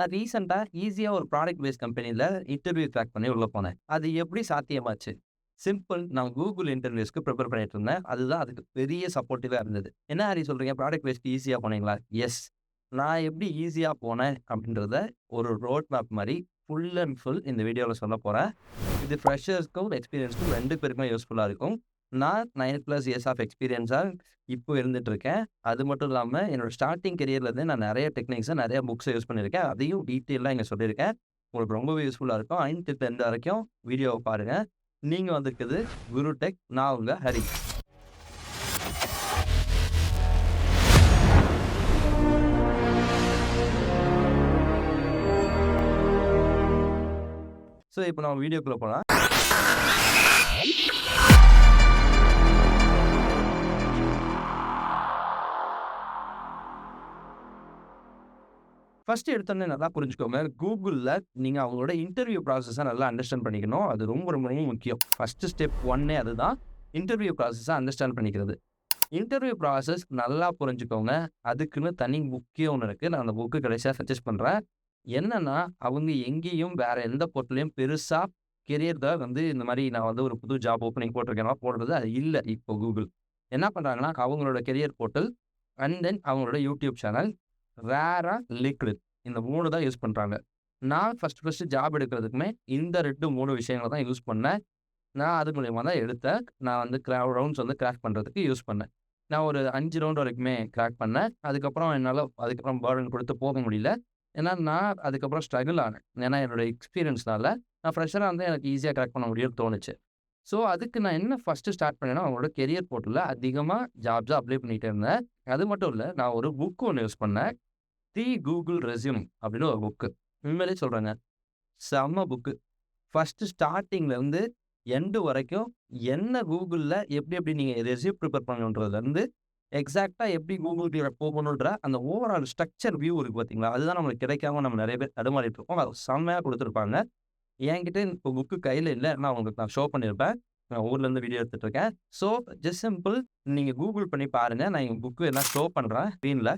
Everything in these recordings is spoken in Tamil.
நான் ரீசென்ட்டா ஈஸியா ஒரு ப்ராடக்ட் பேஸ்ட் கம்பெனில இன்டர்வியூ கிராக் பண்ணி உள்ள போனேன். அது எப்படி சாத்தியமாச்சு? சிம்பிள். நான் Google இன்டர்வியூஸ்க்கு பிரிப்பேர் பண்ணிட்டு இருந்தேன். அதுதான் அதுக்கு பெரிய சப்போர்ட்டிவா இருந்தது. என்ன ஹரி சொல்றீங்க? ப்ராடக்ட் பேஸ்ட் ஈஸியா போனீங்களா? எஸ். நான் எப்படி ஈஸியா போனேன் அப்படின்றத ஒரு ரோட் மேப் மாரி ஃபுல் அண்ட் ஃபுல் இந்த வீடியோல சொல்லப் போறேன். இது ஃப்ரெஷர்ஸ்க்கும், எக்ஸ்பீரியன்ஸ்க்கும் 2 பேருக்குமே யூஸ்ஃபுல்லா இருக்கும். நான் 9+ இயர்ஸ் ஆஃப் எக்ஸ்பீரியன்ஸா இப்போ இருந்துட்டு இருக்கேன். அது மட்டும் இல்லாம என்னோட ஸ்டார்ட்டிங் கரியர்ல இருந்தே நான் நெறைய டெக்னிக்ஸ, நெறைய புக்ஸ யூஸ் பண்ணியிருக்கேன். அதையும் டீட்டெயிலா இங்க சொல்லியிருக்கேன். உங்களுக்கு ரொம்பவே யூஸ்ஃபுல்லா இருக்கும். 5 டூ 10 வரைக்கும் வீடியோவ பாருங்க. நீங்க வந்திருக்குது குரு டெக். நான் உங்க ஹரி. ஸோ இப்போ நம்ம வீடியோக்குள்ள போலாம். ஃபர்ஸ்ட் எடுத்தோனே நல்லா புரிஞ்சுக்கோங்க. Googleல நீங்க அவங்களோட இன்டர்வியூ ப்ராசஸ நல்லா அண்டர்ஸ்டாண்ட் பண்ணிக்கணும். அது ரொம்ப ரொம்ப முக்கியம். ஃபர்ஸ்ட் ஸ்டெப் 1 அதுதான். இன்டர்வியூ ப்ராசஸ அண்டர்ஸ்டாண்ட் பண்ணிக்கிறது. இன்டர்வியூ ப்ராசஸ் நல்லா புரிஞ்சுக்கோங்க. அதுக்குன்னு தனி புக்கே ஒண்ணு இருக்கு. நான் அந்த புக்கு கடைசியா சஜெஸ்ட் பண்றேன். என்னன்னா, அவங்க எங்கேயும் வேற எந்த போர்ட்டல்லயும் பெருசா கெரியர்ல வந்து இந்த மாரி நான் வந்து ஒரு புது ஜாப் ஓப்பனிங் போட்டிருக்கேன்னா போடுறது அது இல்ல இப்போ Google. என்ன பண்றாங்கன்னா, அவங்களோட கெரியர் போர்ட்டல் அண்ட் தென் அவங்களோட யூடியூப் சேனல், ரேரா LinkedIn இந்த 3 தான் யூஸ் பண்றாங்க. நான் ஃபர்ஸ்ட் ஜாப் எடுக்கிறதுக்குமே இந்த 2, 3 விஷயங்கள தான் யூஸ் பண்ணேன். நான் அது மூலியமா தான் எடுத்தேன். நான் வந்து ரவுண்ட்ஸ் வந்து கிராக் பண்றதுக்கு யூஸ் பண்ணேன். நான் ஒரு 5 ரவுண்ட் வரைக்குமே கிராக் பண்ணேன். அதுக்கப்புறம் என்னால அதுக்கப்புறம் பர்டன் கொடுத்து போக முடியல. ஏன்னா, நான் அதுக்கப்புறம் ஸ்ட்ரகிள் ஆனேன். ஏன்னா, என்னோட எக்ஸ்பீரியன்ஸ்னால நான் ஃப்ரெஷரா இருந்தா எனக்கு ஈஸியா கிராக் பண்ண முடியும்னு தோணுச்சு. ஸோ, அதுக்கு நான் என்ன ஃபர்ஸ்ட்டு ஸ்டார்ட் பண்ணேன்னா, அவங்களோட கெரியர் போர்ட்டல்ல அதிகமா ஜாப்ஸ அப்ளை பண்ணிட்டே இருந்தேன். அது மட்டும் இல்ல, நான் ஒரு புக் ஒண்ணு யூஸ் பண்ணேன். தி கூகுள் ரெஸ்யூம் அப்படின்னு ஒரு புக்கு. உண்மையிலேயே சொல்றேங்க. செம்ம புக்கு. ஃபர்ஸ்ட்டு ஸ்டார்ட்டிங்ல இருந்து எண்ட் வரைக்கும் என்ன Googleல எப்படி எப்படி நீங்க ரெஸ்யூம் பிரிப்பேர் பண்ணணுன்றதுலருந்து, எக்ஸாக்ட்டா எப்படி Googleக்குள்ள போகணுன்ற அந்த ஓவரால் ஸ்ட்ரக்சர் வியூ இருக்கு பார்த்தீங்களா? அதுதான் நம்மளுக்கு கிடைக்காம நம்ம நெறைய பேர் தடுமாறிட்டு இருக்கோம். அது செம்மையா குடுத்துருப்பாங்க. என்கிட்ட இப்போ புக்கு கையில இல்ல. நான் உங்களுக்கு நான் ஷோ பண்ணியிருப்பேன். நான் ஊர்லேருந்து வீடியோ எடுத்துட்டு இருக்கேன். ஸோ, ஜஸ்ட் சிம்பிள் நீங்க Google பண்ணி பாருங்க. நான் என் புக்கு எல்லாம் ஷோ பண்றேன் ஸ்க்ரீன்ல.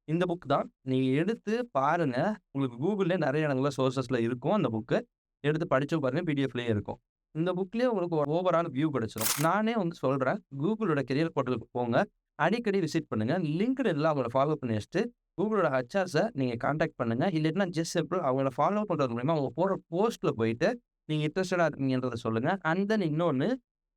இந்த புக் தான். நீங்க எடுத்து பாருங்க. உங்களுக்கு Googleலயே நெறைய இடங்கள்ல சோர்சஸ்ல இருக்கும் அந்த புக்கு. எடுத்து படிச்சு பாருங்க. பிடிஎஃப்லயே இருக்கும். இந்த புக்லயே உங்களுக்கு ஒரு ஓவரால் வியூ கிடைச்சிரும். நானே வந்து சொல்றேன். Googleோட கெரியர் போர்ட்டலுக்கு போங்க. அடிக்கடி விசிட் பண்ணுங்க. LinkedInல அவங்கள ஃபாலோ பண்ணி வச்சுட்டு, Googleோட ஹெச்ஆர்ஸ நீங்க கான்டாக்ட் பண்ணுங்க. இல்லாட்டினா ஜஸ்ட் சிம்பிள் அவங்கள ஃபாலோ பண்றது மூலியமா அவங்க போடுற போஸ்ட்ல போயிட்டு, நீங்க இன்ட்ரஸ்டடா இருக்கீங்கன்றத சொல்லுங்க. அண்ட் தென் இன்னொன்னு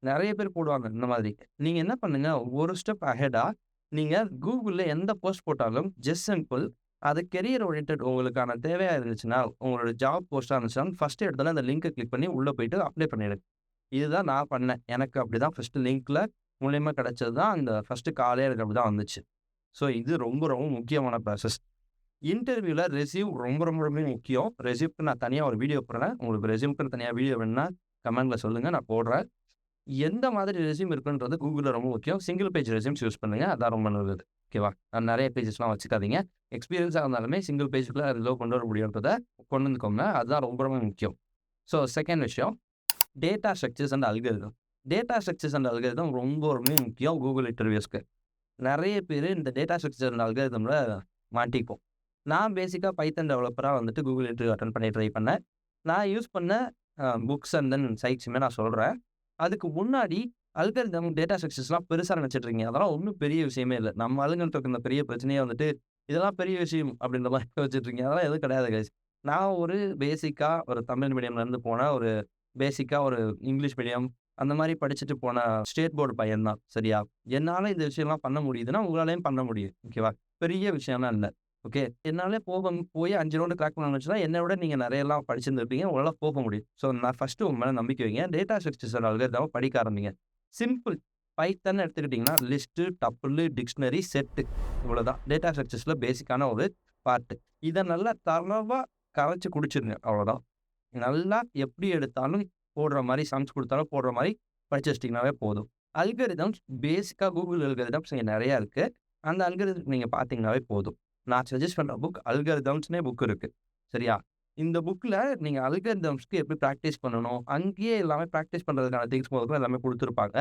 நெறைய பேர் போடுவாங்க இந்த மாதிரி. நீங்க என்ன பண்ணுங்க, ஒரு ஸ்டெப் அஹெட்டா நீங்க Googleல எந்த போஸ்ட் போட்டாலும் ஜஸ்ட் சிம்பிள் அது கெரியர் ஓரியன்டட் உங்களுக்கான தேவையா இருந்துச்சுன்னா, உங்களோட ஜாப் போஸ்ட்டா இருந்துச்சுன்னா, ஃபர்ஸ்ட் எடுத்தோனே அந்த லிங்க்க கிளிக் பண்ணி உள்ள போயிட்டு அப்ளை பண்ணிடுங்க. இதுதான் நான் பண்ணேன். எனக்கு அப்படிதான் ஃபர்ஸ்ட் லிங்க்ல மூலியமா கிடைச்சது தான் அந்த ஃபர்ஸ்ட் காலே எனக்கு அப்படிதான் வந்துச்சு. ஸோ இது ரொம்ப ரொம்ப முக்கியமான ப்ராசஸ். இன்டர்வியூல ரெஸ்யூம் ரொம்ப ரொம்ப ரொம்ப முக்கியம். ரெஸ்யூம்க்கு நான் தனியா ஒரு வீடியோ போடுறேன். உங்களுக்கு ரெஸ்யூம்க்குன்னு தனியா வீடியோ வேணும்னா கமெண்ட்ல சொல்லுங்க. நான் போடுறேன். எந்த மாதிரி ரெஸ்யூம் இருக்குன்றது Googleல ரொம்ப முக்கியம். சிங்கிள் பேஜ் ரெஸ்யூம்ஸ் யூஸ் பண்ணுங்க. அதான் ரொம்ப நல்லது. ஓகேவா? நெறைய பேஜஸ்லாம் வச்சுக்காதீங்க. எக்ஸ்பீரியன்ஸா இருந்தாலுமே சிங்கிள் பேஜ்க்குள்ள ரிலோ கொண்டு வர முடியுன்றத கொண்டு வந்துக்கோங்க. அதுதான் ரொம்ப ரொம்ப முக்கியம். ஸோ செகண்ட் விஷயம், data structures and algorithm. Data structures and algorithm ரொம்ப ரொம்ப முக்கியம் Google இன்டர்வியூஸ்க்கு. நெறைய பேரு இந்த டேட்டா ஸ்ட்ரக்சர் அண்ட் அல்காரிதம்ல மாட்டிப்போம். நான் பேசிக்கா பைத்தன் டெவலப்பரா வந்துட்டு Google இன்டர்வியூ அட்டெண்ட் பண்ணி ட்ரை பண்ணேன். நான் யூஸ் பண்ண புக்ஸ் அண்ட் தென் சைட்ஸுமே நான் சொல்றேன். அதுக்கு முன்னாடி அல்காரிதம், டேட்டா ஸ்ட்ரக்சர்ஸ்லாம் பெருசா நினைச்சுட்டு இருக்கீங்க. அதெல்லாம் ஒண்ணும் பெரிய விஷயமே இல்ல. நம்ம ஆளுங்கள்ட்ட இருக்க இந்த பெரிய பிரச்சனையே வந்துட்டு, இதெல்லாம் பெரிய விஷயம் அப்படின்ற மாரி வச்சுட்டு இருக்கீங்க. அதெல்லாம் எதுவும் கிடையாது கைஸ். நான் ஒரு பேசிக்கா ஒரு தமிழ் மீடியம்லேருந்து போன ஒரு பேசிக்கா ஒரு இங்கிலீஷ் மீடியம் அந்த மாரி படிச்சுட்டு போன ஸ்டேட் போர்டு பையன் தான். சரியா? என்னால இந்த விஷயம்லாம் பண்ண முடியுதுன்னா, உங்களாலயும் பண்ண முடியும். ஓகேவா? பெரிய விஷயம்லாம் இல்ல. ஓகே. என்னால போய் 5 ரவுண்டு கிராக் பண்ண வந்துச்சுன்னா, என்ன விட நீங்க நெறையலாம் படிச்சிருந்திருப்பீங்க. உங்களால போக முடியும். ஸோ நான் ஃபர்ஸ்ட்டு உங்க மேல நம்பிக்கை வைங்க. டேட்டா ஸ்ட்ரக்சர்ஸ் அண்ட் அல்காரிதம படிக்க ஆரம்பிங்க. சிம்பிள். பைத்தன் எடுத்துக்கிட்டீங்கன்னா, லிஸ்ட்டு, டப்பிளு, டிக்ஷனரி, செட்டு இவ்வளோதான். டேட்டா ஸ்ட்ரக்சர்ஸ்ல பேசிக்கான ஒரு பார்ட். இத நல்லா தரோவா கரைச்சு குடிச்சிருங்க. அவ்வளோதான். நல்லா எப்படி எடுத்தாலும் போடுற மாரி, சம்ஸ் குடுத்தாலும் போடுற மாரி படிச்சு வச்சுட்டீங்கன்னாவே போதும். அல்காரிதம்ஸ் பேசிக்கா Google அல்காரிதம்ஸ் இங்க நெறையா இருக்கு. அந்த அல்காரிதம் நீங்க பார்த்தீங்கன்னாவே போதும். நான் சஜெஸ்ட் பண்ற புக் அல்காரிதம்ஸ்ன்னே புக் இருக்கு. சரியா? இந்த புக்ல நீங்க அல்காரிதம்ஸ்க்கு எப்படி பிராக்டிஸ் பண்ணணும், அங்கேயே எல்லாமே பிராக்டிஸ் பண்றதுக்கான திங்ஸ் முதற்கொண்டு எல்லாமே குடுத்துருப்பாங்க.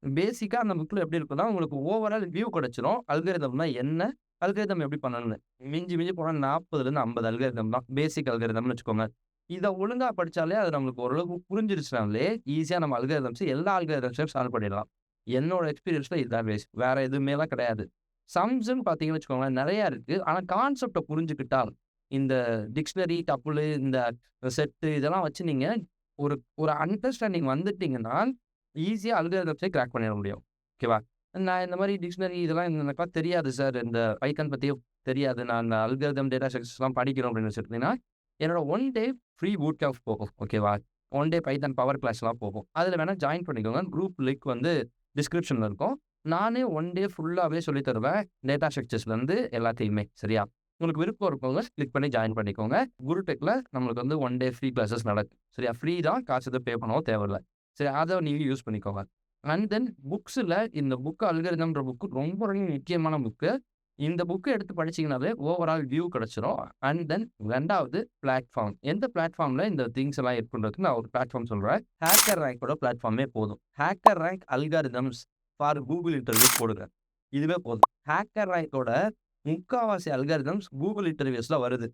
பேசிக்கா அந்த புக்ல எப்படி இருக்குன்னா, உங்களுக்கு ஓவரால் வியூ கிடைச்சிரும். அல்காரிதம்னா என்ன? அல்காரிதம் எப்படி பண்ணணும்னு. மிஞ்சி மிஞ்சி போனா 40லேருந்து 50 அல்காரிதம் தான். பேசிக் அல்காரிதம்னு வச்சுக்கோங்க. இத ஒழுங்கா படிச்சாலே அது நம்மளுக்கு ஓரளவுக்கு புரிஞ்சிருச்சுனாலே, ஈஸியா நம்ம எல்லா அல்காரிதம்ஸையும் சால்வ் பண்ணிடலாம். என்னோட எக்ஸ்பீரியன்ஸ்ல இதுதான் வேற எதுவுமேலாம் கிடையாது. சம்ஸ்ன்னு பார்த்தீங்கன்னு வச்சுக்கோங்களேன், நெறைய இருக்கு. ஆனா கான்செப்ட்ட புரிஞ்சுக்கிட்டா, இந்த டிக்ஷனரி, டப்புலு, இந்த செட்டு இதெல்லாம் வச்சு நீங்க ஒரு ஒரு அண்டர்ஸ்டாண்டிங் வந்துட்டீங்கன்னா, ஈஸியா அல்காரிதம்ஸே கிராக் பண்ணிற முடியும். ஓகேவா? நான் இந்த மாரி டிக்ஷனரி இதெல்லாம் எனக்கெல்லாம் தெரியாது சார். இந்த பைதான் பத்தியே தெரியாது. நான் இந்த அல்காரிதம், டேட்டா ஸ்ட்ரக்சர்ஸ்லாம் படிக்கணும் அப்படின்னு வச்சுருந்தீங்கன்னா, என்னோட 1 டே ஃப்ரீ பூட் கேம்ப் போகும். ஓகேவா? 1 டே பைதான் பவர் கிளாஸ்லாம் போகும். அதில வேணா ஜாயின் பண்ணிக்கோங்க. குரூப் லிங்க் வந்து டிஸ்கிரிப்ஷன்ல இருக்கும். நானே 1 டே ஃபுல்லாவே சொல்லி தருவேன். டேட்டா ஸ்ட்ரக்சர்ஸ்லேருந்து எல்லாத்தையுமே. சரியா? உங்களுக்கு விருப்பம் இருக்கவங்க கிளிக் பண்ணி ஜாயின் பண்ணிக்கோங்க. குரு டெக்ல நம்மளுக்கு வந்து 1 டே ஃப்ரீ கிளாஸஸ் நடக்கும். சரியா? ஃப்ரீ தான். காசு எதுவும் பே பண்ணவும் தேவையில்ல. சரி, அத நீங்க யூஸ் பண்ணிக்கோங்க. அண்ட் தென் புக்ஸ்ல இந்த புக் அல்காரிதம்ன்ற புக் ரொம்ப ரொம்ப முக்கியமான புக்கு. இந்த புக்க எடுத்து படிச்சீங்கனாலே ஓவரால் வியூ கிடைச்சிரும். அண்ட் தென் 2வது பிளாட்ஃபார்ம். எந்த பிளாட்ஃபார்ம்ல இந்த திங்ஸ் எல்லாம் இருக்குன்றதுக்கு நான் ஒரு பிளாட்ஃபார்ம் சொல்றேன். ஹேக்கர் ரேங்கோட பிளாட்ஃபார்மே போதும். Hacker rank algorithms for Google interviews போடுங்க. இதுவே போதும். ஹேக்கர் ரேங்கோட முக்காவாசி அல்காரிதம்ஸ் கூகுள் இன்டர்வியூஸ்ல வருது.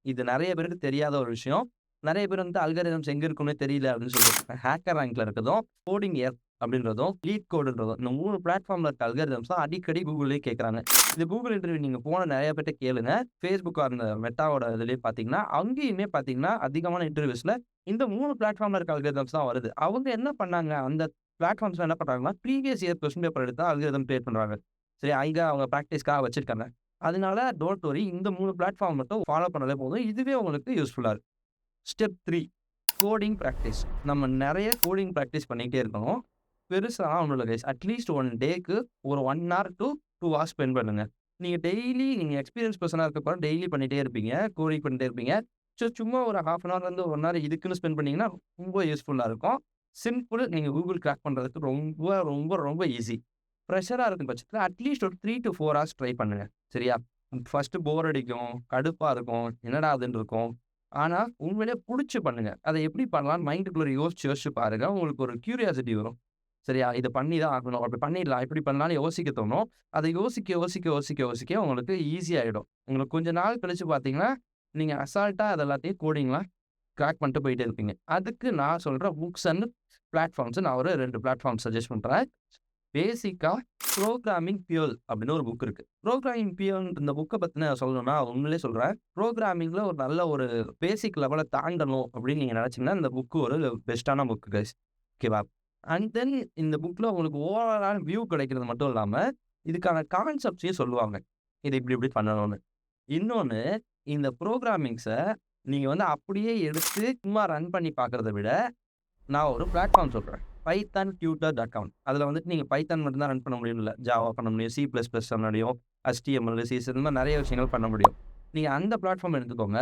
இது நெறைய பேருக்கு தெரியாத ஒரு விஷயம். நெறைய பேர் வந்து அல்காரிதம்ஸ் எங்க இருக்குன்னே தெரியல அப்படின்னு சொல்லிட்டு ஹேக்கர் ரேங்க்ல இருக்கிறதும், கோடிங் எர்த் அப்படின்றதும், லீட் கோடுன்றதும் இந்த 3 பிளாட்ஃபார்ம்ல இருக்க அல்காரிதம்ஸ் தான் அடிக்கடி கூகுள்லயே கேட்கறாங்க. இந்த கூகுள் இன்டர்வியூ நீங்க போன நெறைய பேர்ட்ட கேளுங்க. Facebook அந்த மெட்டாவோட இதுலயே பார்த்தீங்கன்னா, அங்கேயுமே பார்த்தீங்கன்னா அதிகமான இன்டர்வியூஸ்ல இந்த 3 பிளாட்ஃபார்ம்ல இருக்க அல்காரிதம்ஸ் தான் வருது. அவங்க என்ன பண்ணாங்க, அந்த பிளாட்ஃபார்ம்ஸ்ல என்ன பண்றாங்கன்னா, ப்ரீவியஸ் இயர் கொஸ்டின் பேப்பர் எடுத்து அல்காரிதம் கிரியேட் பண்றாங்க. சரி, அங்க அவங்க பிராக்டிஸ்க்காக வச்சிருக்காங்க. அதனால டோன்ட் வொரி, இந்த 3 பிளாட்ஃபார்ம் மட்டும் ஃபாலோ பண்ணாலே போதும். இதுவே உங்களுக்கு யூஸ்ஃபுல்லா இருக்கும். Step 3 coding practice. நம்ம நெறைய கோடிங் பிராக்டிஸ் பண்ணிக்கிட்டே இருக்கணும். பெருசாலாம் ஒண்ணும் இல்ல கைஸ். அட்லீஸ்ட் 1 டேக்கு ஒரு 1 ஹார் டூ 2 ஹார்ஸ் ஸ்பெண்ட் பண்ணுங்க. நீங்க எக்ஸ்பீரியன்ஸ் பெர்சனா இருக்கப்ப டெய்லி பண்ணிட்டே இருப்பீங்க. கோடிங் பண்ணிட்டே இருப்பீங்க. சும்மா ஒரு 1/2 அன் ஹார்லேருந்து 1 ஹார் இதுக்குன்னு ஸ்பெண்ட் பண்ணீங்கன்னா, ரொம்ப யூஸ்ஃபுல்லா இருக்கும். சிம்பிள். நீங்க கூகுள் கிராக் பண்றதுக்கு ரொம்ப ரொம்ப ரொம்ப ஈஸி. பிரஷரா இருக்கும் பட்சத்தில அட்லீஸ்ட் ஒரு 3 டூ 4 ஹார்ஸ் ட்ரை பண்ணுங்க. சரியா? ஃபர்ஸ்ட்டு போர் அடிக்கும், கடுப்பா இருக்கும், என்னடா இதுன்னு இருக்கும். ஆனா, உண்மையிலேயே புடிச்சு பண்ணுங்க. அத எப்படி பண்ணலாம்ன்னு மைண்டுக்குள்ள யோசிச்சு யோசிச்சு பாருங்க. உங்களுக்கு ஒரு கியூரியாசிட்டி வரும். சரியா? இத பண்ணி தான் ஆகணும். அப்படி பண்ணிடலாம். இப்படி பண்ணலாம்ன்னு யோசிக்க தோணும். அத யோசிக்க யோசிக்க யோசிக்க யோசிக்க உங்களுக்கு ஈஸியாயிடும். உங்களுக்கு கொஞ்ச நாள் கழிச்சு பார்த்தீங்கன்னா, நீங்க அசால்ட்டா அது எல்லாத்தையும் கோடிங்லாம் கிராக் பண்ணிட்டு போயிட்டே இருப்பீங்க. அதுக்கு நான் சொல்ற புக்ஸ் அண்ட் பிளாட்ஃபார்ம்ஸ் நான் ஒரு 2 பிளாட்ஃபார்ம் சஜெஸ்ட் பண்றேன். பேசிக்கா புரோகிராமிங் பியூல் அப்படின்னு ஒரு புக் இருக்கு. புரோகிராமிங் பியூல் இந்த புக்க பத்தின சொல்லணும்னா உண்மையிலேயே சொல்றேன். புரோகிராமிங்ல ஒரு நல்ல ஒரு பேசிக் லெவல தாண்டணும் அப்படின்னு நீங்க நினைச்சீங்கன்னா, இந்த புக் ஒரு பெஸ்ட்டான புக் கைஸ். ஓகேவா? அண்ட் தென் இந்த புக்ல உங்களுக்கு ஓவரால் வியூ கிடைக்கிறது மட்டும் இல்லாம, இதுக்கான கான்செப்ட்ஸையும் சொல்லுவாங்க. இது இப்படி இப்படி பண்ணணும்னு. இன்னொன்னு, இந்த புரோகிராமிங்ஸ நீங்க வந்து அப்படியே எடுத்து சும்மா ரன் பண்ணி பார்க்கிறத விட, நான் ஒரு பிளாட்ஃபார்ம் சொல்றேன். pythontutor.com. அதுல வந்துட்டு நீங்க பைதான் மட்டும் தான் ரன் பண்ண முடியும்னு இல்ல. ஜாவா பண்ண முடியும், சி பிளஸ் பிளஸ் பண்ண முடியும், HTML, CSS இந்த மாரி நெறைய விஷயங்கள் பண்ண முடியும். நீங்க அந்த பிளாட்ஃபார்ம் எடுத்துக்கோங்க.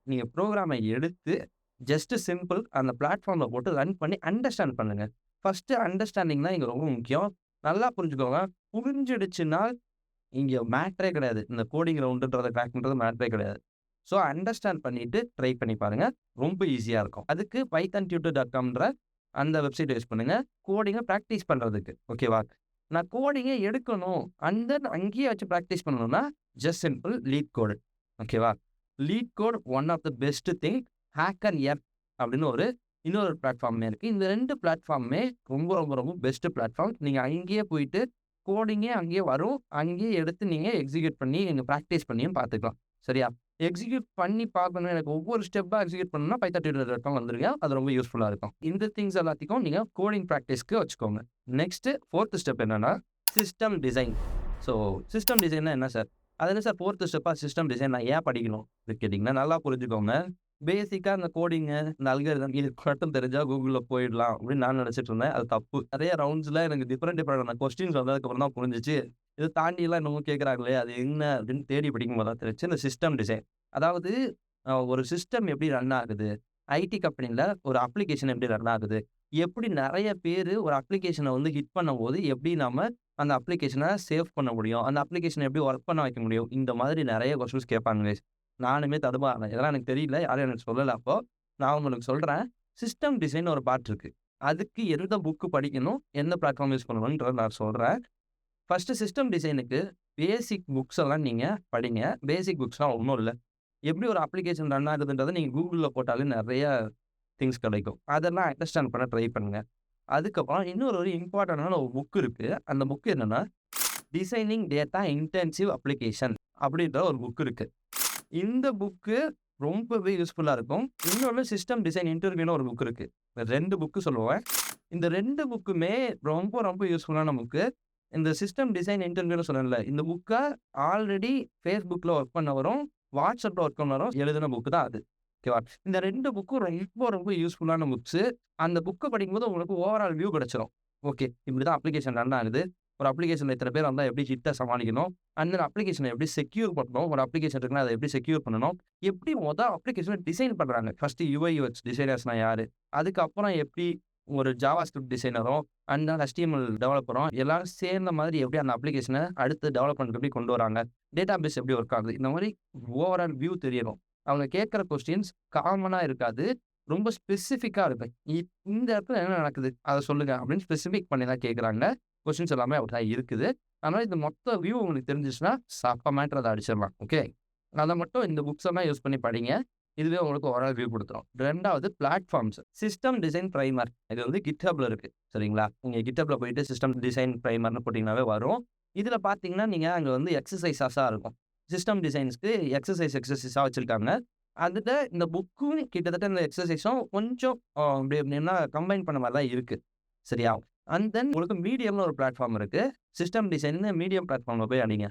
நீங்க புரோகிராம எடுத்து ஜஸ்ட் சிம்பிள் அந்த பிளாட்ஃபார்ம்ல போட்டு ரன் பண்ணி அண்டர்ஸ்டாண்ட் பண்ணுங்க. ஃபர்ஸ்ட் அண்டர்ஸ்டாண்டிங் தான் இங்க ரொம்ப முக்கியம். நல்லா புரிஞ்சுக்கோங்க. புரிஞ்சிடுச்சுன்னா இங்க மேட்டரே கிடையாது. இந்த கோடிங் ரவுண்டுன்றத கிராக் பண்றது மேட்டரே கிடையாது. ஸோ அண்டர்ஸ்டாண்ட் பண்ணிட்டு ட்ரை பண்ணி பாருங்க. ரொம்ப ஈஸியா இருக்கும். அதுக்கு pythontutor.comன்ற அந்த வெப்சைட் யூஸ் பண்ணுங்க. கோடிங்க பிராக்டிஸ் பண்றதுக்கு. ஓகேவா? நான் கோடிங்க எடுக்கணும். அண்ட் தென் அங்கேயே வச்சு பிராக்டிஸ் பண்ணணும்னா, ஜஸ்ட் சிம்பிள் லீட் கோட். ஓகேவா? LeetCode one of the best thing. HackerEarth அப்படின்னு இன்னொரு பிளாட்ஃபார்மே இருக்கு. இந்த 2 பிளாட்ஃபார்முமே ரொம்ப ரொம்ப ரொம்ப பெஸ்ட் பிளாட்ஃபார்ம். நீங்க அங்கேயே போயிட்டு கோடிங்கே அங்கேயே வரும். அங்கேயே எடுத்து நீங்க எக்ஸிக்யூட் பண்ணி நீங்க பிராக்டிஸ் பண்ணியும் பார்த்துக்கலாம். சரியா? எக்ஸிக்யூட் பண்ணி பார்க்கணும். எனக்கு ஒவ்வொரு ஸ்டெப்பா எக்ஸிக்யூட் பண்ணணும்னா pythontutor.com வந்துருங்க. அது ரொம்ப யூஸ்ஃபுல்லா இருக்கும். இந்த திங்ஸ் எல்லாத்தையும் நீங்க கோடிங் பிராக்டிஸ்க்கு வச்சுக்கோங்க. நெக்ஸ்ட் 4த் ஸ்டெப் என்னன்னா, சிஸ்டம் டிசைன். ஸோ சிஸ்டம் டிசைன்னா என்ன சார்? அது என்ன சார் 4த் ஸ்டெப்பா சிஸ்டம் டிசைன் நான் ஏன் படிக்கணும்? அப்படின்னு கேட்டீங்கன்னா, நல்லா புரிஞ்சுக்கோங்க. பேசிக்கா இந்த கோடிங்கு, இந்த அல்காரிதம் இது மட்டும் தெரிஞ்சா கூகுள்ல போயிடலாம் அப்படின்னு நான் நினைச்சிட்டு இருந்தேன். அது தப்பு. நெறைய ரவுண்ட்ஸ்ல எனக்கு டிஃபரெண்டான கொஸ்டின்ஸ் வந்ததுக்கப்புறம் தான் புரிஞ்சுச்சு. இத தாண்டிலாம் இன்னமும் கேட்கறாங்களே, அது என்ன அப்படின்னு தேடி படிக்கும்போது தான் தெரிஞ்சுச்சு. இந்த சிஸ்டம் டிசைன். அதாவது ஒரு சிஸ்டம் எப்படி ரன் ஆகுது? ஐடி கம்பெனில ஒரு அப்ளிகேஷன் எப்படி ரன் ஆகுது? எப்படி நெறைய பேரு ஒரு அப்ளிகேஷன வந்து ஹிட் பண்ணும்போது, எப்படி நாம அந்த அப்ளிகேஷன சேவ் பண்ண முடியும்? அந்த அப்ளிகேஷன எப்படி வொர்க் பண்ண வைக்க முடியும்? இந்த மாதிரி நெறைய கொஸ்டின்ஸ் கேட்பாங்க கைஸ். நானுமே தடுமாறுனேன். இதெல்லாம் எனக்கு தெரியல. யாரும் எனக்கு சொல்லல அப்போ. நான் உங்களுக்கு சொல்றேன். சிஸ்டம் டிசைன் ஒரு பார்ட் இருக்கு. அதுக்கு எந்த புக் படிக்கணும்? எந்த பிளாட்ஃபார்ம் யூஸ் பண்ணணும்ன்றத நான் சொல்றேன். ஃபர்ஸ்ட் சிஸ்டம் டிசைனுக்கு பேசிக் புக்ஸ் எல்லாம் நீங்க படிங்க. பேசிக் புக்ஸ்லாம் ஒண்ணும் இல்ல. எப்படி ஒரு அப்ளிகேஷன் ரன் ஆகுதுன்றத நீங்க Googleல போட்டாலே நெறைய திங்ஸ் கிடைக்கும். அதெல்லாம் அண்டர்ஸ்டாண்ட் பண்ண ட்ரை பண்ணுங்க. அதுக்கப்புறம் இன்னொரு ஒரு இம்பார்ட்டன்டான ஒரு புக் இருக்கு. அந்த புக் என்னன்னா, டிசைனிங் டேட்டா இன்டென்சிவ் அப்ளிகேஷன் அப்படின்ற ஒரு புக் இருக்கு. இந்த புக்கு ரொம்பவே யூஸ்ஃபுல்லா இருக்கும். இன்னொன்னு சிஸ்டம் டிசைன் இன்டர்வியூன்னு ஒரு புக் இருக்கு. 2 புக்கு சொல்லுவேன். இந்த 2 புக்குமே ரொம்ப ரொம்ப யூஸ்ஃபுல்லான புக்கு. இந்த சிஸ்டம் டிசைன் இன்டர்வியூன்னு சொன்னேன்ல, இந்த புக்க ஆல்ரெடி Facebookல ஒர்க் பண்ணவரும், WhatsAppல ஒர்க் பண்ணவரும் எழுதின புக் தான் அது. ஓகேவா? இந்த 2 புக்கும் ரொம்ப ரொம்ப யூஸ்ஃபுல்லான புக்ஸு. அந்த புக்க படிக்கும்போது உங்களுக்கு ஓவரால் வியூ கிடைச்சிரும். ஓகே. இப்படிதான் அப்ளிகேஷன் ரன் ஆகுது. ஒரு அப்ளிகேஷன்ல இத்தன பேர் வந்தா எப்படி ஹிட்ட சமாளிக்கணும்? அந்த அப்ளிகேஷன எப்படி செக்யூர் பண்ணணும்? ஒரு அப்ளிகேஷன் இருக்குன்னா, அத எப்படி செக்யூர் பண்ணணும்? எப்படி அப்ளிகேஷன டிசைன் பண்றாங்க? ஃபர்ஸ்ட் UI, UX டிசைனர்ஸ்னா யாரு? அதுக்கப்புறம் எப்படி ஒரு ஜாவாஸ்கிரிப்ட் டிசைனரும், அண்ட் HTML டெவலப்பரும் எல்லாரும் சேர்ந்த மாதிரி எப்படி அந்த அப்ளிகேஷன அடுத்து டெவலப்மென்ட்க்கு எப்படி கொண்டு வராங்க? டேட்டாபேஸ் எப்படி ஒர்க் ஆகுது? இந்த மாரி ஓவரால் வியூ தெரியணும். அவங்க கேட்கிற கொஸ்டின்ஸ் காமனா இருக்காது. ரொம்ப ஸ்பெசிஃபிக்கா இருக்கும். இந்த இடத்துல என்ன நடக்குது? அத சொல்லுங்க அப்படின்னு ஸ்பெசிஃபிக் பண்ணி தான் கேட்குறாங்க. கொஸ்டின்ஸ் எல்லாமே அப்படிதான் இருக்குது. அதனால இந்த மொத்த வியூ உங்களுக்கு தெரிஞ்சுச்சுன்னா, சப்ப மேட்டர் அத அடிச்சிடலாம். ஓகே. அத மட்டும் இந்த புக்ஸ் எல்லாம் யூஸ் பண்ணி படிங்க. இதுவே உங்களுக்கு ஓவரால் வியூ குடுத்துரும். 2வது பிளாட்ஃபார்ம்ஸ். System design primer. இது வந்து GitHubல இருக்கு. சரிங்களா? நீங்க GitHubல போயிட்டு சிஸ்டம் டிசைன் பிரைமர்ன்னு போட்டீங்கன்னாவே வரும். இதுல பார்த்தீங்கன்னா, நீங்க அங்க வந்து எக்ஸர்சைஸஸா இருக்கும். சிஸ்டம் டிசைன்ஸ்க்கு எக்ஸர்சைஸா வச்சிருக்காங்க. அதுல இந்த புக்கும் கிட்டத்தட்ட இந்த எக்ஸர்சைஸும் கொஞ்சம் அப்படி எப்படின்னா கம்பைன் பண்ண மாரி தான் இருக்கு. சரியா? அண்ட் தென் உங்களுக்கு மீடியம்னு ஒரு பிளாட்ஃபார்ம் இருக்கு. சிஸ்டம் டிசைன்னு மீடியம் பிளாட்ஃபார்ம்ல போய் அடிங்க.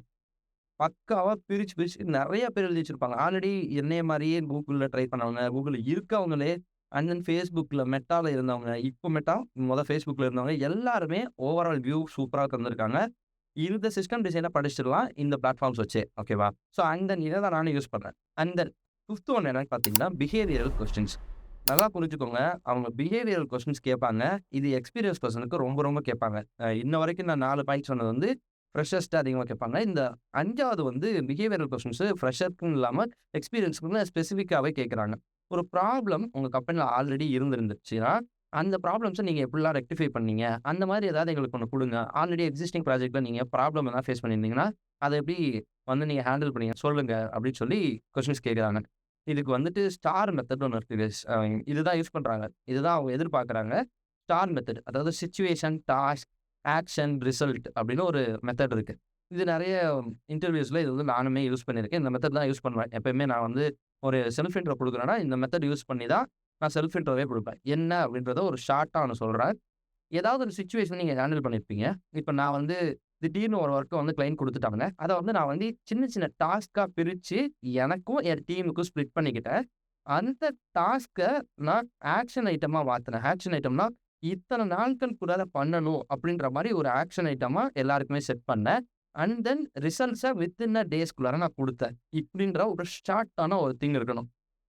பக்காவா பிரிச்சு, பிரிச்சு நெறைய பேர் எழுதி வச்சிருப்பாங்க. ஆல்ரெடி என்னைய மாரியே Googleல ட்ரை பண்ணவங்க, Googleல இருக்கவங்களே, அண்ட் தென் Facebookல மெட்டால இருந்தவங்க, இப்போ மெட்டா, Facebookல இருந்தவங்க எல்லாருமே ஓவரால் வியூ சூப்பரா தந்திருக்காங்க. இந்த சிஸ்டம் டிசைன படிச்சிடலாம் இந்த பிளாட்ஃபார்ம்ஸ் வச்சே. ஓகேவா? ஸோ அண்ட் தென் இத தான் நானும் யூஸ் பண்றேன். அண்ட் தென் 5த் ஒன் என்னன்னு பார்த்தீங்கன்னா, பிஹேவியரல் கொஸ்டின்ஸ். நல்லா புரிஞ்சுக்கோங்க. அவங்க பிஹேவியரல் கொஸ்டின்ஸ் கேட்பாங்க. இது எக்ஸ்பீரியன்ஸ் பெர்சனுக்கு ரொம்ப ரொம்ப கேட்பாங்க. இன்ன வரைக்கும் நான் 4 பாயிண்ட் சொன்னது வந்து ஃப்ரெஷர்ஸ்ட்ட அதிகமா கேட்பாங்க. இந்த 5வது வந்து பிஹேவியரல் கொஸ்டின்ஸ் ஃப்ரெஷருக்குன்னு இல்லாம எக்ஸ்பீரியன்ஸ்க்குன்னு ஸ்பெசிஃபிக்காவே கேட்குறாங்க. ஒரு ப்ராப்ளம் உங்க கம்பெனில ஆல்ரெடி இருந்திருந்துச்சுன்னா, அந்த ப்ராப்ளம்ஸ நீங்க எப்படிலாம் ரெக்டிஃபை பண்ணீங்க? அந்த மாரி ஏதாவது எங்களுக்கு ஒண்ணு குடுங்க. ஆல்ரெடி எக்ஸிஸ்டிங் ப்ராஜெக்ட்ல நீங்க ப்ராப்ளம் எதாவது ஃபேஸ் பண்ணியிருந்தீங்கன்னா, அத எப்படி வந்து நீங்க ஹேண்டில் பண்ணீங்க? சொல்லுங்க அப்படின்னு சொல்லி கொஸ்டின்ஸ் கேட்குறாங்க. இதுக்கு வந்துட்டு ஸ்டார் மெத்தட்ன்னு ஒண்ணு இருக்கு கைஸ். இதுதான் யூஸ் பண்றாங்க. இதுதான் அவங்க எதிர்பார்க்குறாங்க. Star method. அதாவது சிச்சுவேஷன், டாஸ்க், ஆக்ஷன், ரிசல்ட் அப்படின்னு ஒரு மெத்தட் இருக்கு. இது நெறைய இன்டர்வியூஸ்ல இது வந்து நானுமே யூஸ் பண்ணியிருக்கேன். இந்த மெத்தட் தான் யூஸ் பண்ணுவேன். எப்பயுமே நான் வந்து ஒரு செல்ஃப் இன்ட்ரோ குடுக்குறேன்னா, இந்த மெத்தட் யூஸ் பண்ணி தான் நான் செல்ஃப் இன்ட்ரோவே குடுப்பேன். என்ன அப்படின்றத ஒரு ஷார்ட்டா ஒண்ணு சொல்றேன். ஏதாவது ஒரு சிச்சுவேஷன் நீங்க ஹேண்டில் பண்ணியிருப்பீங்க. இப்ப நான் வந்து திடீர்னு ஒரு ஒர்க்க வந்து கிளையன்ட் குடுத்துட்டாங்க. அத வந்து நான் வந்து சின்ன சின்ன டாஸ்க்கா பிரிச்சு எனக்கும் என் டீமுக்கும் ஸ்ப்ளிட் பண்ணிக்கிட்டேன். அந்த டாஸ்க்க நான் ஆக்ஷன் ஐட்டமா மாத்துனேன். ஆக்ஷன் ஐட்டம்னா இத்தன நாட்களுக்குள்ளார பண்ணணும் அப்படின்ற மாரி ஒரு ஆக்ஷன் ஐட்டமா எல்லாருக்குமே செட் பண்ணேன். And then results within a டேஸ்க்குள்ளார நான் குடுத்தேன். இப்படின்ற ஒரு ஷார்ட்டான ஒரு திங் இருக்கணும்.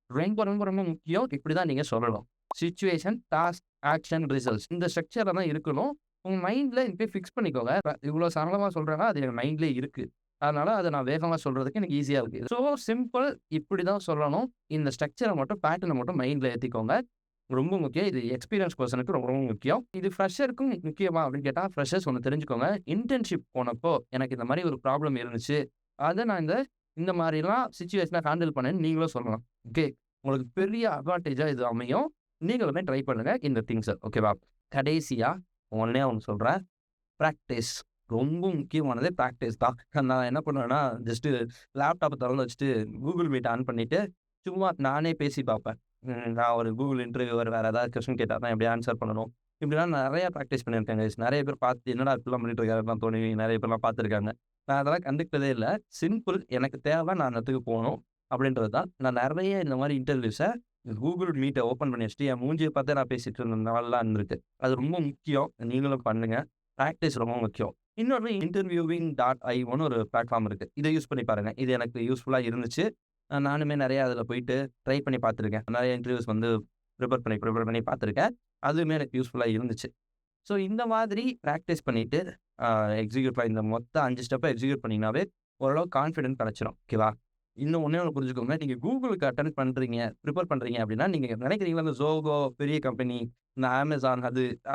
ரொம்ப ரொம்ப ரொம்ப முக்கியம். இப்படிதான் நீங்க சொல்லணும். Situation, task, action, results. இந்த ஸ்ட்ரக்சர்ல தான் இருக்கணும். உங்க மைண்ட்ல இப்பயே ஃபிக்ஸ் பண்ணிக்கோங்க. இவ்வளோ சரளமா சொல்றேன்னா, அது என் மைண்ட்லயே இருக்கு. அதனால அத நான் வேகமா சொல்றதுக்கு எனக்கு ஈஸியா இருக்கு. ஸோ சிம்பிள் இப்படிதான் சொல்லணும். இந்த ஸ்ட்ரக்சர மட்டும், பேட்டர்ன மட்டும் மைண்ட்ல ஏத்திக்கோங்க. ரொம்ப முக்கியம். இது எக்ஸ்பீரியன்ஸ் பெர்சனுக்கு ரொம்ப ரொம்ப முக்கியம். இது ஃப்ரெஷருக்கும் முக்கியமா அப்படின்னு கேட்டா, ஃப்ரெஷர்ஸ் ஒண்ணு தெரிஞ்சுக்கோங்க. இன்டர்ன்ஷிப் போனப்போ எனக்கு இந்த மாரி ஒரு ப்ராப்ளம் இருந்துச்சு. அத நான் இந்த மாரிலாம் சிச்சுவேஷன ஹேண்டில் பண்ணேன்னு நீங்களும் சொல்லலாம். ஓகே. உங்களுக்கு பெரிய அட்வான்டேஜா இது அமையும். நீங்களுமே ட்ரை பண்ணுங்க இந்த திங்ஸ. ஓகேவா? கடைசியா ஒண்ணே ஒண்ணு சொல்றேன். பிராக்டிஸ். ரொம்ப முக்கியமானதே பிராக்டிஸ் தான். நான் என்ன பண்ணுவேன்னா, ஜஸ்ட் லேப்டாப்ப தொறந்து வச்சுட்டு Google Meet ஆன் பண்ணிட்டு, சும்மா நானே பேசி பார்ப்பேன். நான் ஒரு Google இன்டர்வியூவர் வேற ஏதாவது கொஸ்டின் கேட்டாருன்னா எப்படி ஆன்ஸர் பண்ணணும்? இப்படிலாம் நெறைய பிராக்டிஸ் பண்ணியிருக்கேன் கைஸ். நெறைய பேர் பார்த்து என்னடா இப்படிலாம் பண்ணிட்டு இருக்காருன்லாம் தோணி நெறைய பேர்லாம் பார்த்துருக்காங்க. நான் அதெல்லாம் கண்டுக்கிட்டதே இல்ல. சிம்பிள் எனக்கு தேவை நான் அந்த இடத்துக்கு போணும் அப்படின்றது தான். நான் நெறைய இந்த மாரி இன்டர்வியூஸ Google Meetஅ ஓப்பன் பண்ணி வச்சுட்டு என் மூஞ்சிய பார்த்தே நான் பேசிட்டு இருந்த நாள்லாம் இருந்திருக்கு. அது ரொம்ப முக்கியம். நீங்களும் பண்ணுங்க. பிராக்டிஸ் ரொம்ப முக்கியம். இன்னொன்னு interviewing.ioன்னு ஒரு பிளாட்ஃபார்ம் இருக்கு. இத யூஸ் பண்ணி பாருங்க. இது எனக்கு யூஸ்ஃபுல்லா இருந்துச்சு. நானுமே நெறைய அதில போயிட்டு ட்ரை பண்ணி பார்த்துருக்கேன். நெறைய இன்டர்வியூஸ் வந்து ப்ரிப்பேர் பண்ணி பார்த்துருக்கேன். அதுவுமே எனக்கு யூஸ்ஃபுல்லா இருந்துச்சு. ஸோ இந்த மாதிரி பிராக்டிஸ் பண்ணிட்டு அ இந்த மொத்த 5 ஸ்டெப்ப எக்ஸிக்யூட் பண்ணீங்கனாவே ஓரளவு கான்ஃபிடன்ட் கிடைச்சிரும். ஓகேவா? இன்னும் ஒண்ணே ஒண்ணு புரிஞ்சுக்கோங்க. நீங்க Googleக்கு அட்டெண்ட் பண்றீங்க, ப்ரிப்பேர் பண்றீங்க அப்படின்னா, நீங்க நினைக்கிறீங்கல்ல இந்த Zoho பெரிய கம்பெனி, இந்த Amazon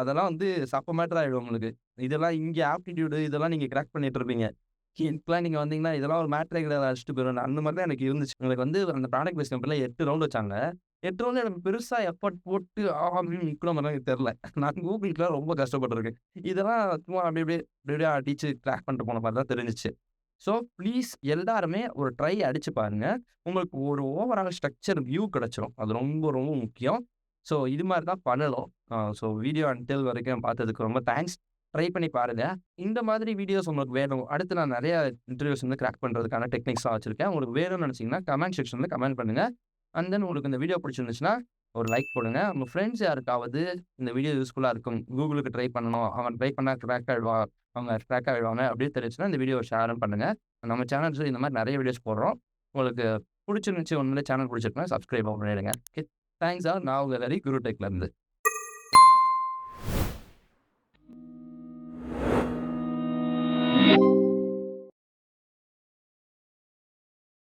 அதெல்லாம் வந்து சப்ப மேட்டர் ஆயிடும் உங்களுக்கு. இதெல்லாம் இங்க ஆப்டிட்யூட் இதெல்லாம் நீங்க கிராக் பண்ணிட்டு இருப்பீங்க. இதுக்கெல்லாம் நீங்க வந்தீங்கன்னா, இதெல்லாம் ஒரு மேட்டரே கிடையாது அடிச்சுட்டு போயிருவேன். அந்த மாரி தான் எனக்கு இருந்துச்சு. எங்களுக்கு வந்து அந்த ப்ராடக்ட் பேஸ்ட் கம்பெனில 8 ரவுண்ட் வச்சாங்க. 8 ரவுண்ட்ல எனக்கு பெருசா எஃபோர்ட் போட்டு அப்படின்னு நிக்கன மாரிலாம் எனக்கு தெரியல. நான் கூகுள்க்குலாம் ரொம்ப கஷ்டப்பட்டுருக்கேன். இதெல்லாம் சும்மா அப்படி அப்படியே அடிச்சு கிராக் பண்ணிட்டு போன மாரி தான் தெரிஞ்சுச்சு. ஸோ ப்ளீஸ் எல்லாருமே ஒரு ட்ரை அடிச்சு பாருங்க. உங்களுக்கு ஒரு ஓவரால் ஸ்ட்ரக்சர் வியூ கிடைச்சிரும். அது ரொம்ப ரொம்ப முக்கியம். ஸோ இது மாரி தான் பண்ணணும். ஸோ வீடியோ அன்டில் வரைக்கும் பார்த்ததுக்கு ரொம்ப தேங்க்ஸ். ட்ரை பண்ணி பாருங்க. இந்த மாதிரி வீடியோஸ் உங்களுக்கு வேணும். அடுத்து நான் நெறைய இன்டர்வியூஸ் வந்து கிராக் பண்றதுக்கான டெக்னிக்ஸ்லாம் வச்சிருக்கேன். உங்களுக்கு வேணும்னு நெனச்சீங்கன்னா, கமெண்ட் செக்ஷன்ல கமெண்ட் பண்ணுங்க. அண்ட் தென் உங்களுக்கு இந்த வீடியோ பிடிச்சிருந்துச்சுன்னா, ஒரு லைக் போடுங்க. உங்க ஃப்ரெண்ட்ஸ் யாருக்காவது இந்த வீடியோ யூஸ்ஃபுல்லா இருக்கும். கூகுளுக்கு ட்ரை பண்ணணும். அவன் ட்ரை பண்ணா கிராக் ஆயிடுவான். அவங்க கிராக் ஆயிடுவாங்க அப்படின்னு தெரிஞ்சுச்சுன்னா, இந்த வீடியோவ ஷேரும் பண்ணுங்க. நம்ம சேனல்ஸ்ல இந்த மாரி நெறைய வீடியோஸ் போடுறோம். உங்களுக்கு புடிச்சிருந்துச்சு உண்மையிலே சேனல் புடிச்சிருக்குன்னா, சப்ஸ்கிரைப் பண்ணிடுங்க. ஓகே. Thanks all. நான் உங்க ஹரி குரு டெக்ல இருந்து.